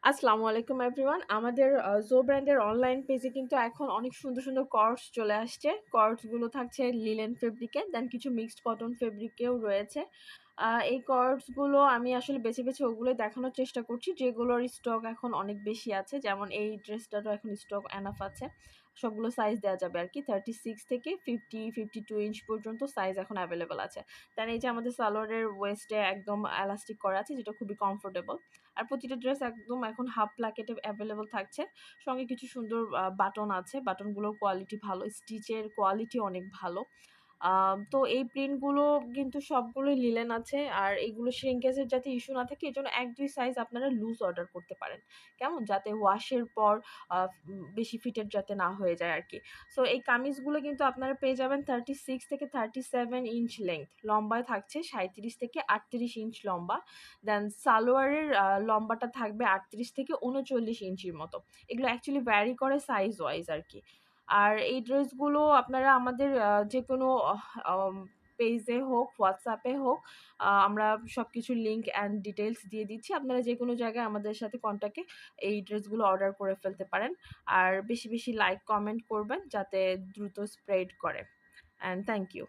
আসসালামু আলাইকুম এভরিওয়ান। আমাদের জো ব্র্যান্ডের অনলাইন পেজে কিন্তু এখন অনেক সুন্দর, সুন্দর কর্ডস চলে আসছে। কর্ডস গুলো থাকছে লিনেন ফেব্রিকে, দেন কিছু মিক্সড কটন ফেব্রিকেও রয়েছে। এই কর্ডস গুলো আমি আসলে বেছে, বেছে ওগুলোই দেখানোর চেষ্টা করছি যেগুলোর স্টক এখন অনেক বেশি আছে। যেমন এই ড্রেসটারও এখন স্টক এনাফ আছে। সবগুলো সাইজ দেয়া যাবে আরকি। 36 থেকে 50, 52 ইঞ্চ পর্যন্ত সাইজ এখন এভেইলেবল আছে। দেন এই যে আমাদের সালোয়ারের ওয়েস্টে একদম এলাস্টিক করা আছে যেটা খুবই কমফোর্টেবল। আর প্রতিটা ড্রেস একদম এখন হাফ প্লাকেটে এভেইলেবল থাকছে। সঙ্গে কিছু সুন্দর বাটন আছে। বাটনগুলোর কোয়ালিটি ভালো। স্টিচের কোয়ালিটি অনেক ভালো। তো এই প্রিন্টগুলো কিন্তু সবগুলোই লিলেন আছে। আর এগুলো শ্রিঙ্কেজ এর যাতে ইস্যু না থাকে এজন্য ১-২ সাইজ আপনারা লুজ অর্ডার করতে পারেন। কেমন? যাতে ওয়াশের পর বেশি ফিটেড যাতে না হয়ে যায় আরকি। সো এই কামিজগুলো কিন্তু আপনারা পেয়ে যাবেন 36 থেকে 37 ইঞ্চ লেংথ। লম্বায় থাকছে ৩৭ থেকে ৩৮ ইঞ্চ লম্বা। দেন সালোয়ারের লম্বাটা থাকবে ৩৮ থেকে ৩৯ ইঞ্চির মতো। এগুলো অ্যাকচুয়ালি ভ্যারি করে সাইজ ওয়াইজ আরকি। আর এই ড্রেসগুলো আপনারা আমাদের যেকোনো আম পেজে হোক, WhatsApp এ হোক, আমরা সবকিছুর লিংক অ্যান্ড ডিটেইলস দিয়ে দিচ্ছি। আপনারা যেকোনো জায়গায় আমাদের সাথে কনট্যাক্টে এই ড্রেসগুলো অর্ডার করে ফেলতে পারেন। আর বেশি, বেশি লাইক, কমেন্ট করবেন যাতে দ্রুত স্প্রেড করে। And thank you.